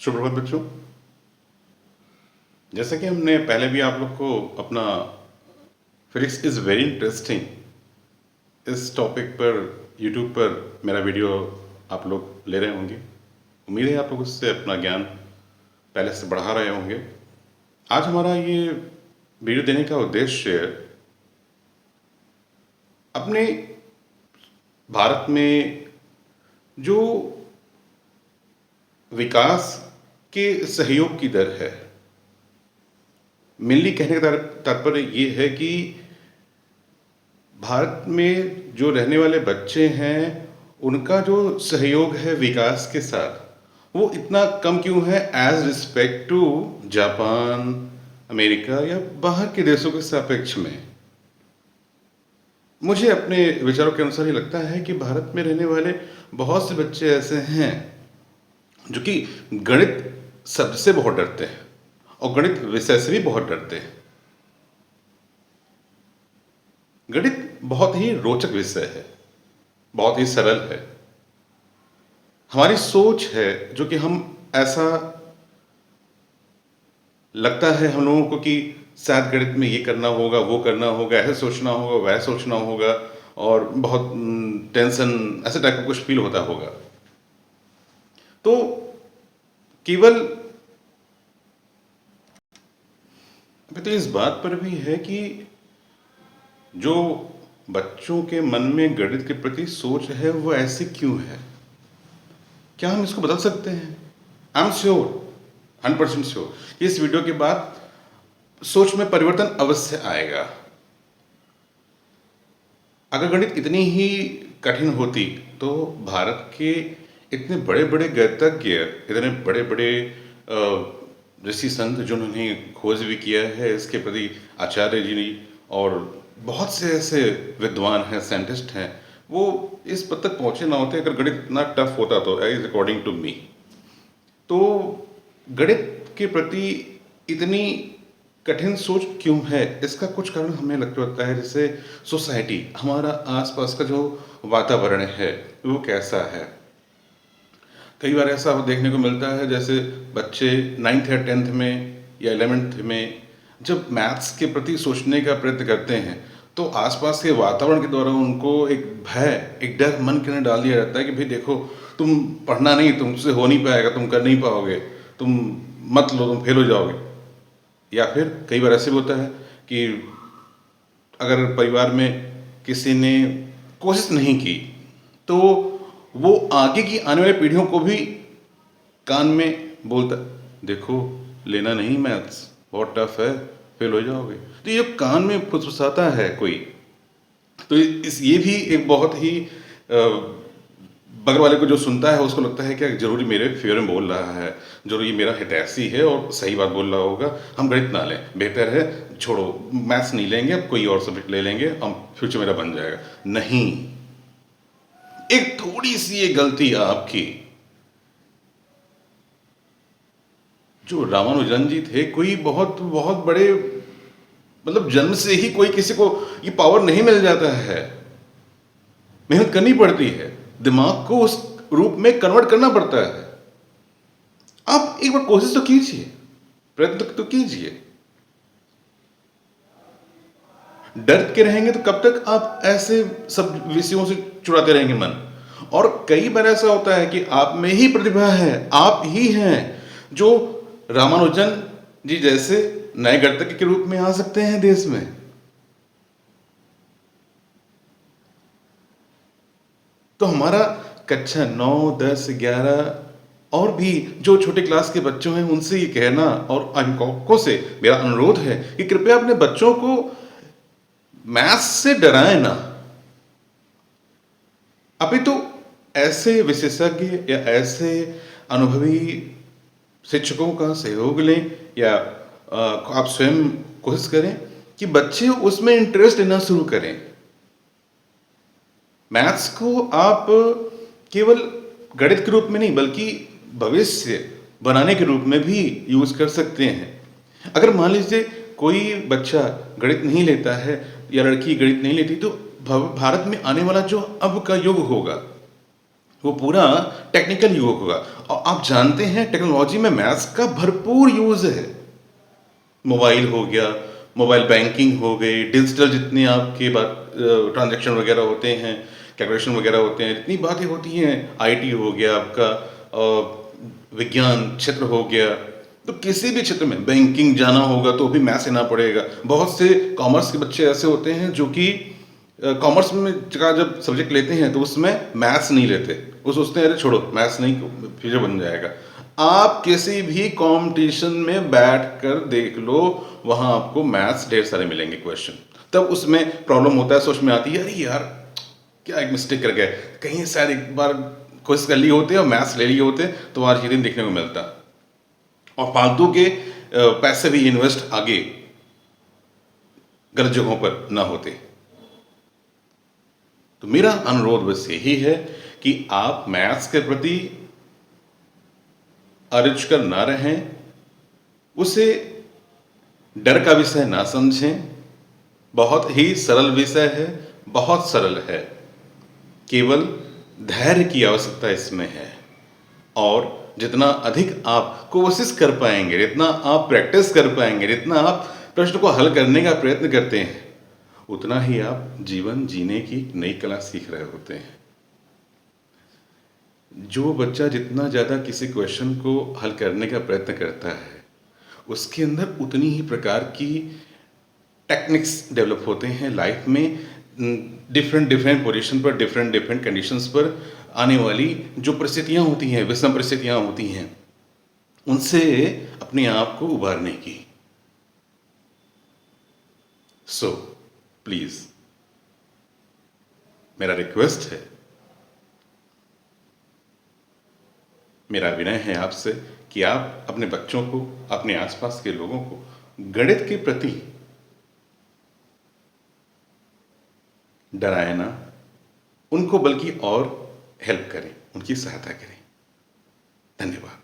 सुप्रभात बच्चों। जैसा कि हमने पहले भी आप लोग को अपना फिजिक्स इज़ वेरी इंटरेस्टिंग इस टॉपिक पर यूट्यूब पर मेरा वीडियो आप लोग ले रहे होंगे। उम्मीद है आप लोग उससे अपना ज्ञान पहले से बढ़ा रहे होंगे। आज हमारा ये वीडियो देने का उद्देश्य अपने भारत में जो विकास के सहयोग की दर है, मेनली कहने का तात्पर्य ये है कि भारत में जो रहने वाले बच्चे हैं उनका जो सहयोग है विकास के साथ वो इतना कम क्यों है as respect to Japan, America या बाहर के देशों के सापेक्ष में। मुझे अपने विचारों के अनुसार ये लगता है कि भारत में रहने वाले बहुत से बच्चे ऐसे हैं जो कि गणित शब्द से बहुत डरते हैं और गणित विषय से भी बहुत डरते हैं। गणित बहुत ही रोचक विषय है, बहुत ही सरल है। हमारी सोच है जो कि हम ऐसा लगता है हम लोगों को कि शायद गणित में ये करना होगा, वो करना होगा, ऐसे सोचना होगा, वह सोचना होगा और बहुत टेंशन ऐसे टाइप का कुछ फील होता होगा। तो केवल अभी तो इस बात पर भी है कि जो बच्चों के मन में गणित के प्रति सोच है वो ऐसी क्यों है, क्या हम इसको बदल सकते हैं? आई एम श्योर, 100% श्योर कि इस वीडियो के बाद सोच में परिवर्तन अवश्य आएगा। अगर गणित इतनी ही कठिन होती तो भारत के इतने बड़े बड़े गणितज्ञ, इतने बड़े बड़े ऋषि संत जिन्होंने खोज भी किया है इसके प्रति, आचार्य जी और बहुत से ऐसे विद्वान हैं, साइंटिस्ट हैं, वो इस पद तक पहुंचे ना होते अगर गणित इतना टफ होता तो, एज अकॉर्डिंग टू मी। तो गणित के प्रति इतनी कठिन सोच क्यों है, इसका कुछ कारण हमें लगता है जैसे सोसाइटी, हमारा आसपास का जो वातावरण है वो कैसा है। कई बार ऐसा देखने को मिलता है जैसे बच्चे 9th या 10th में या 11th में जब मैथ्स के प्रति सोचने का प्रयत्न करते हैं तो आसपास के वातावरण के द्वारा उनको एक भय, एक डर मन के अंदर डाल दिया जाता है कि भाई देखो तुम पढ़ना नहीं, तुमसे हो नहीं पाएगा, तुम कर नहीं पाओगे, तुम मत लो, तुम फेल हो जाओगे। या फिर कई बार ऐसे भी होता है कि अगर परिवार में किसी ने कोशिश नहीं की तो वो आगे की आने वाली पीढ़ियों को भी कान में बोलता, देखो लेना नहीं मैथ्स, बहुत टफ है, फेल हो जाओगे। तो ये कान में फुसफुसाता है कोई, तो इस ये भी एक बहुत ही बगल वाले को जो सुनता है उसको लगता है कि जरूरी मेरे फेवर में बोल रहा है, जरूरी मेरा हितैषी है और सही बात बोल रहा होगा, हम गणित ना लें, बेहतर है छोड़ो मैथ्स नहीं लेंगे, अब कोई और सब्जेक्ट ले लेंगे, हम फ्यूचर मेरा बन जाएगा। नहीं, एक थोड़ी सी ये गलती आपकी। जो रामानुजन जी थे, कोई बहुत बहुत बड़े, मतलब जन्म से ही कोई किसी को ये पावर नहीं मिल जाता है, मेहनत करनी पड़ती है, दिमाग को उस रूप में कन्वर्ट करना पड़ता है। आप एक बार कोशिश तो कीजिए, प्रयत्न तो कीजिए। डर के रहेंगे तो कब तक आप ऐसे सब विषयों से चुराते रहेंगे मन। और कई बार ऐसा होता है कि आप में ही प्रतिभा है, आप ही हैं जो रामानुजन जी जैसे नए गणितज्ञ के रूप में आ सकते हैं देश में। तो हमारा कक्षा 9, 10, 11 और भी जो छोटे क्लास के बच्चों हैं उनसे ये कहना और अभिभावकों से मेरा अनुरोध है कि कृपया अपने बच्चों को मैथ्स से डराएं ना, अभी तो ऐसे विशेषज्ञ या ऐसे अनुभवी शिक्षकों का सहयोग लें या आप स्वयं कोशिश करें कि बच्चे उसमें इंटरेस्ट लेना शुरू करें। मैथ्स को आप केवल गणित के रूप में नहीं बल्कि भविष्य बनाने के रूप में भी यूज कर सकते हैं। अगर मान लीजिए कोई बच्चा गणित नहीं लेता है या लड़की गणित नहीं लेती तो भारत में आने वाला जो अब का युग होगा वो पूरा टेक्निकल युग होगा। और आप जानते हैं टेक्नोलॉजी में मैथ्स का भरपूर यूज़ है। मोबाइल हो गया, मोबाइल बैंकिंग हो गई, डिजिटल जितने आपके बात ट्रांजैक्शन वगैरह होते हैं, कैलकुलेशन वगैरह होते हैं, इतनी बातें होती हैं, आईटी हो गया आपका, विज्ञान क्षेत्र हो गया, तो किसी भी क्षेत्र में बैंकिंग जाना होगा तो भी मैथ्स लेना पड़ेगा। बहुत से कॉमर्स के बच्चे ऐसे होते हैं जो कि कॉमर्स में का जब सब्जेक्ट लेते हैं तो उसमें मैथ्स नहीं लेते, वो सोचते हैं अरे छोड़ो मैथ्स नहीं, फ्यूचर बन जाएगा। आप किसी भी कंपटीशन में बैठ कर देख लो, वहां आपको मैथ्स ढेर सारे मिलेंगे क्वेश्चन। तब उसमें प्रॉब्लम होता है, सोच में आती है अरे यार क्या एक मिस्टेक कर गए, कहीं शायद एक बार कोशिश कर लिए होते और मैथ्स ले लिए होते तो आज ये दिन देखने को मिलता। और फालतू के पैसे भी इन्वेस्ट आगे गलत जगहों पर ना होते। तो मेरा अनुरोध बस यही है कि आप मैथ्स के प्रति अरुचिकर ना रहें, उसे डर का विषय ना समझें। बहुत ही सरल विषय है, बहुत सरल है, केवल धैर्य की आवश्यकता इसमें है। और जितना अधिक आप कोशिश कर पाएंगे, जितना आप प्रैक्टिस कर पाएंगे, जितना आप प्रश्न को हल करने का प्रयत्न करते हैं, उतना ही आप जीवन जीने की नई कला सीख रहे होते हैं। जो बच्चा जितना ज़्यादा किसी क्वेश्चन को हल करने का प्रयत्न करता है, उसके अंदर उतनी ही प्रकार की टेक्निक्स डेवलप होते हैं लाइफ में। डिफरेंट डिफरेंट पोजीशन पर, डिफरेंट डिफरेंट कंडीशंस पर आने वाली जो परिस्थितियां होती हैं, विषम परिस्थितियां होती हैं, उनसे अपने आप को उबारने की। सो प्लीज मेरा रिक्वेस्ट है, मेरा विनय है आपसे कि आप अपने बच्चों को, अपने आसपास के लोगों को गणित के प्रति डराए ना, उनको बल्कि और हेल्प करें, उनकी सहायता करें। धन्यवाद।